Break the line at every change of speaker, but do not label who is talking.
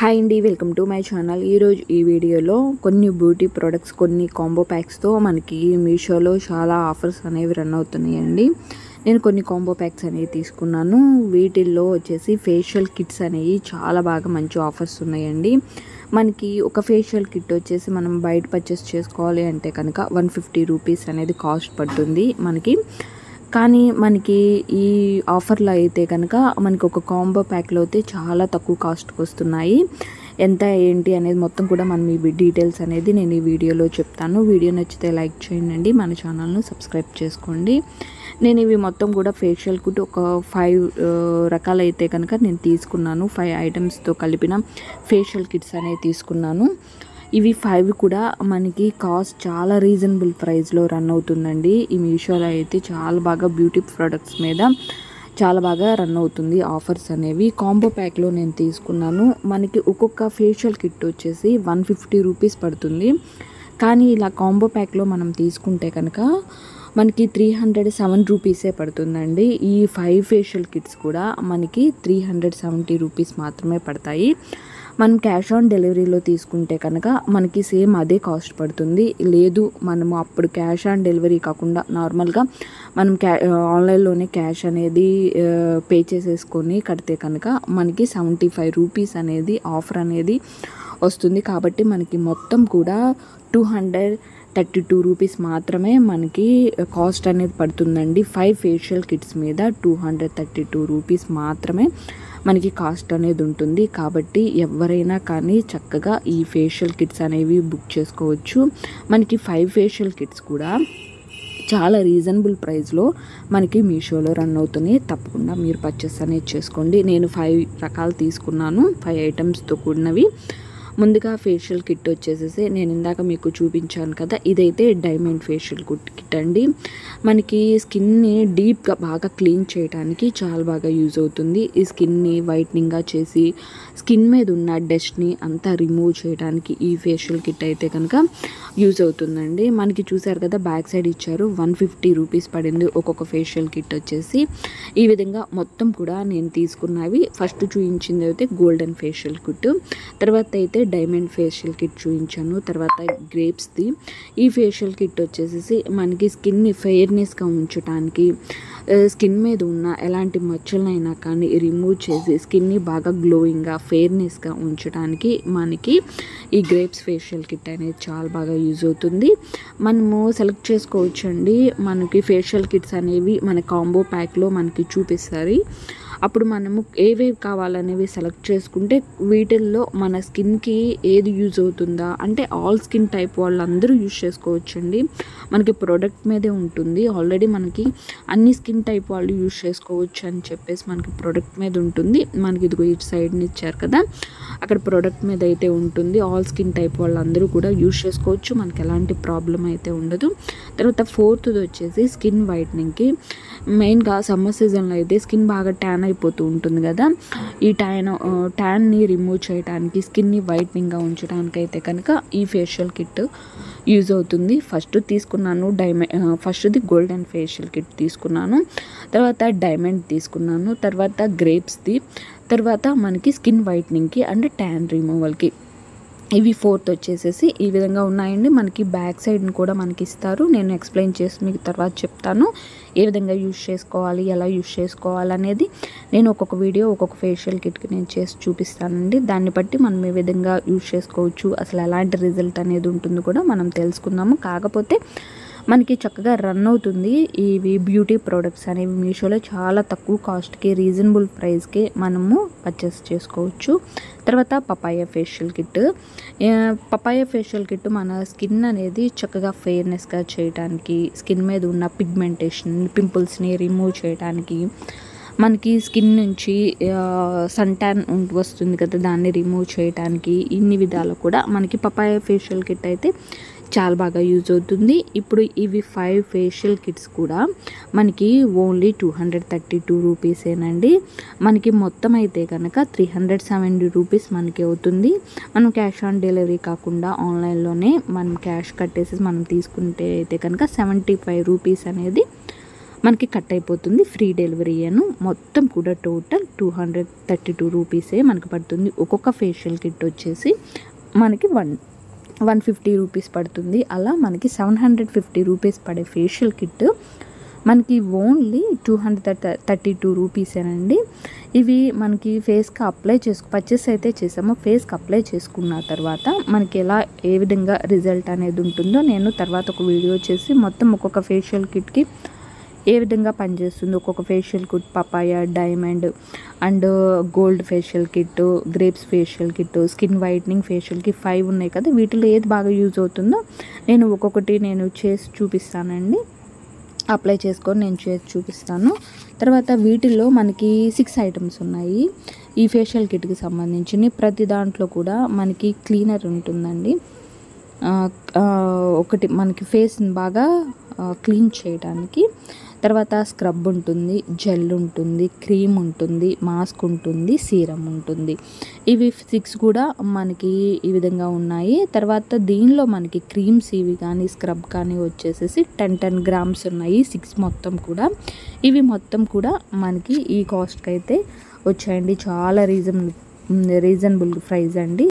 Hi అండి, welcome to my channel. ఈరోజు ఈ వీడియోలో కొన్ని బ్యూటీ ప్రొడక్ట్స్, కొన్ని కాంబో ప్యాక్స్తో మనకి మీషోలో చాలా ఆఫర్స్ అనేవి రన్ అవుతున్నాయండి. నేను కొన్ని కాంబో ప్యాక్స్ అనేవి తీసుకున్నాను. వీటిల్లో వచ్చేసి ఫేషియల్ కిట్స్ అనేవి చాలా బాగా మంచి ఆఫర్స్ ఉన్నాయండి. మనకి ఒక ఫేషియల్ కిట్ వచ్చేసి మనం బయట పర్చేస్ చేసుకోవాలి అంటే కనుక 150 రూపీస్ అనేది కాస్ట్ పడుతుంది మనకి. కానీ మనకి ఈ ఆఫర్లో అయితే కనుక మనకి ఒక కాంబో ప్యాక్లో అయితే చాలా తక్కువ కాస్ట్కి వస్తున్నాయి. ఎంత ఏంటి అనేది మొత్తం కూడా మనం ఈ డీటెయిల్స్ అనేది నేను ఈ వీడియోలో చెప్తాను. వీడియో నచ్చితే లైక్ చేయండి, మన ఛానల్ను సబ్స్క్రైబ్ చేసుకోండి. నేను ఇవి మొత్తం కూడా ఫేషియల్ కిట్ ఒక 5 రకాలైతే కనుక నేను తీసుకున్నాను. 5 ఐటమ్స్తో కలిపిన ఫేషియల్ కిట్స్ అనేవి తీసుకున్నాను. ఇవి 5 కూడా మనకి కాస్ట్ చాలా రీజనబుల్ ప్రైస్లో రన్ అవుతుందండి. ఈ మీషోలో అయితే చాలా బాగా బ్యూటీ ప్రొడక్ట్స్ మీద చాలా బాగా రన్ అవుతుంది ఆఫర్స్ అనేవి. కాంబో ప్యాక్లో నేను తీసుకున్నాను. మనకి ఒక్కొక్క ఫేషియల్ కిట్ వచ్చేసి 150 రూపీస్ పడుతుంది. కానీ ఇలా కాంబో ప్యాక్లో మనం తీసుకుంటే కనుక మనకి 307 రూపీసే పడుతుందండి. ఈ 5 ఫేషియల్ కిట్స్ కూడా మనకి 370 రూపీస్ మాత్రమే పడతాయి. మనం క్యాష్ ఆన్ డెలివరీలో తీసుకుంటే కనుక మనకి సేమ్ అదే కాస్ట్ పడుతుంది. లేదు మనము అప్పుడు క్యాష్ ఆన్ డెలివరీ కాకుండా నార్మల్గా మనం ఆన్లైన్లోనే క్యాష్ అనేది పే చేసేసుకొని కడితే కనుక మనకి 75 రూపీస్ అనేది ఆఫర్ అనేది వస్తుంది. కాబట్టి మనకి మొత్తం కూడా 232 రూపీస్ మాత్రమే మనకి కాస్ట్ అనేది పడుతుందండి. 5 ఫేషియల్ కిట్స్ మీద 232 రూపీస్ మాత్రమే మనకి కాస్ట్ అనేది ఉంటుంది. కాబట్టి ఎవరైనా కానీ చక్కగా ఈ ఫేషియల్ కిట్స్ అనేవి బుక్ చేసుకోవచ్చు. మనకి 5 ఫేషియల్ కిట్స్ కూడా చాలా రీజనబుల్ ప్రైస్లో మనకి మీషోలో రన్ అవుతున్నాయి. తప్పకుండా మీరు పర్చేస్ అనేది చేసుకోండి. నేను 5 రకాలు తీసుకున్నాను, 5 ఐటమ్స్తో కూడినవి. ముందుగా ఫేషియల్ కిట్ వచ్చేసేసి నేను ఇందాక మీకు చూపించాను కదా, ఇదైతే డైమండ్ ఫేషియల్ కిట్ అండి. మనకి స్కిన్ని డీప్గా బాగా క్లీన్ చేయడానికి చాలా బాగా యూజ్ అవుతుంది. ఈ స్కిన్ని వైట్నింగ్గా చేసి స్కిన్ మీద ఉన్న డస్ట్ని అంతా రిమూవ్ చేయడానికి ఈ ఫేషియల్ కిట్ అయితే కనుక యూజ్ అవుతుందండి. మనకి చూసారు కదా, బ్యాక్ సైడ్ ఇచ్చారు. 150 రూపీస్ పడింది ఒక్కొక్క ఫేషియల్ కిట్ వచ్చేసి. ఈ విధంగా మొత్తం కూడా నేను తీసుకున్నవి ఫస్ట్ చూపించింది అయితే గోల్డెన్ ఫేషియల్ కిట్, తర్వాత అయితే డైమండ్ ఫేషియల్ కిట్ చూపించాను, తర్వాత గ్రేప్స్ది. ఈ ఫేషియల్ కిట్ వచ్చేసి మనకి స్కిన్ని ఫెయిర్నెస్గా ఉంచడానికి, స్కిన్ మీద ఉన్న ఎలాంటి మచ్చలైనా కానీ రిమూవ్ చేసి స్కిన్ని బాగా గ్లోయింగ్గా ఫెయిర్నెస్గా ఉంచడానికి మనకి ఈ గ్రేప్స్ ఫేషియల్ కిట్ అనేది చాలా బాగా యూజ్ అవుతుంది. మనము సెలెక్ట్ చేసుకోవచ్చండి. మనకి ఫేషియల్ కిట్స్ అనేవి మన కాంబో ప్యాక్లో మనకి చూపిస్తారు. అప్పుడు మనము ఏవేవి కావాలనేవి సెలెక్ట్ చేసుకుంటే వీటిల్లో మన స్కిన్కి ఏది యూజ్ అవుతుందా అంటే ఆల్ స్కిన్ టైప్ వాళ్ళందరూ యూజ్ చేసుకోవచ్చండి. మనకి ప్రోడక్ట్ మీదే ఉంటుంది. ఆల్రెడీ మనకి అన్ని స్కిన్ టైప్ వాళ్ళు యూజ్ చేసుకోవచ్చు అని చెప్పేసి మనకి ప్రోడక్ట్ మీద ఉంటుంది. మనకి ఇదిగో ఇటు సైడ్ని ఇచ్చారు కదా, అక్కడ ప్రోడక్ట్ మీద అయితే ఉంటుంది. ఆల్ స్కిన్ టైప్ వాళ్ళందరూ కూడా యూజ్ చేసుకోవచ్చు. మనకి ఎలాంటి ప్రాబ్లం అయితే ఉండదు. తర్వాత 4th వచ్చేసి స్కిన్ వైట్నింగ్కి. మెయిన్గా సమ్మర్ సీజన్లో అయితే స్కిన్ బాగా ట్యాన్ అయిపోతూ ఉంటుంది కదా, ఈ ట్యాన్ని రిమూవ్ చేయడానికి, స్కిన్ని వైట్నింగ్గా ఉంచడానికి అయితే కనుక ఈ ఫేషియల్ కిట్ యూజ్ అవుతుంది. ఫస్ట్ది గోల్డెన్ ఫేషియల్ కిట్ తీసుకున్నాను, తర్వాత డైమండ్ తీసుకున్నాను, తర్వాత గ్రేప్స్ది, తర్వాత మనకి స్కిన్ వైట్నింగ్కి అండ్ ట్యాన్ రిమూవల్కి. ఇవి 4th వచ్చేసేసి ఈ విధంగా ఉన్నాయండి. మనకి బ్యాక్ సైడ్ని కూడా మనకి ఇస్తారు. నేను ఎక్స్ప్లెయిన్ చేసి మీకు తర్వాత చెప్తాను ఏ విధంగా యూజ్ చేసుకోవాలి, ఎలా యూజ్ చేసుకోవాలి అనేది. నేను ఒక్కొక్క వీడియో ఒక్కొక్క ఫేషియల్ కిట్కి నేను చేసి చూపిస్తానండి. దాన్ని బట్టి మనం ఏ విధంగా యూజ్ చేసుకోవచ్చు, అసలు ఎలాంటి రిజల్ట్ అనేది ఉంటుందో కూడా మనం తెలుసుకుందాము. కాకపోతే మనకి చక్కగా రన్ అవుతుంది. ఇవి బ్యూటీ ప్రోడక్ట్స్ అనేవి మీషోలో చాలా తక్కువ కాస్ట్కి, రీజనబుల్ ప్రైస్కి మనము పర్చేస్ చేసుకోవచ్చు. తర్వాత papaya facial kit. Papaya facial kit మన స్కిన్ అనేది చక్కగా ఫెయిర్నెస్గా చేయడానికి, స్కిన్ మీద ఉన్న పిగ్మెంటేషన్, పింపుల్స్ని రిమూవ్ చేయడానికి, మనకి స్కిన్ నుంచి సన్ ట్యాన్ వస్తుంది కదా, దాన్ని రిమూవ్ చేయడానికి, ఇన్ని విధాలు కూడా మనకి పపాయ ఫేషియల్ కిట్ అయితే చాలా బాగా యూజ్ అవుతుంది. ఇప్పుడు ఇవి 5 ఫేషియల్ కిట్స్ కూడా మనకి ఓన్లీ 232 రూపీసేనండి. మనకి మొత్తం అయితే కనుక 370 రూపీస్ మనకి అవుతుంది. మనం క్యాష్ ఆన్ డెలివరీ కాకుండా ఆన్లైన్లోనే మనం క్యాష్ కట్టేసి మనం తీసుకుంటే అయితే కనుక 75 రూపీస్ అనేది మనకి కట్ అయిపోతుంది. ఫ్రీ డెలివరీ అను. మొత్తం కూడా టోటల్ 232 రూపీసే మనకు పడుతుంది. ఒక్కొక్క ఫేషియల్ కిట్ వచ్చేసి మనకి 150 రూపీస్ పడుతుంది. అలా మనకి 750 రూపీస్ పడే ఫేషియల్ కిట్ మనకి ఓన్లీ 232 రూపీసేనండి. ఇవి మనకి ఫేస్కి అప్లై పర్చేస్ అయితే చేసామో ఫేస్కి అప్లై చేసుకున్న తర్వాత మనకి ఏ విధంగా రిజల్ట్ అనేది ఉంటుందో నేను తర్వాత ఒక వీడియో చేసి మొత్తం ఒక్కొక్క ఫేషియల్ కిట్కి ఏ విధంగా పనిచేస్తుంది, ఒక్కొక్క facial kit papaya, diamond and gold facial kit, grapes facial kit, skin whitening facial kit 5 ఉన్నాయి కదా, వీటిలో ఏది బాగా యూజ్ అవుతుందో నేను ఒక్కొక్కటి చేసి చూపిస్తానండి. అప్లై చేసుకొని నేను చేసి చూపిస్తాను. తర్వాత వీటిల్లో మనకి 6 ఐటమ్స్ ఉన్నాయి. ఈ ఫేషియల్ కిట్కి సంబంధించి ప్రతి దాంట్లో కూడా మనకి క్లీనర్ ఉంటుందండి. ఒకటి మనకి ఫేస్ని బాగా క్లీన్ చేయడానికి. తర్వాత స్క్రబ్ ఉంటుంది, జెల్ ఉంటుంది, క్రీమ్ ఉంటుంది, మాస్క్ ఉంటుంది, సీరం ఉంటుంది. ఇవి 6 కూడా మనకి ఈ విధంగా ఉన్నాయి. తర్వాత దీనిలో మనకి క్రీమ్స్ ఇవి కానీ స్క్రబ్ కానీ వచ్చేసేసి 10 గ్రామ్స్ ఉన్నాయి. 6 మొత్తం కూడా ఇవి మొత్తం కూడా మనకి ఈ కాస్ట్కి అయితే వచ్చాయండి. చాలా రీజనబుల్ ప్రైస్ అండి.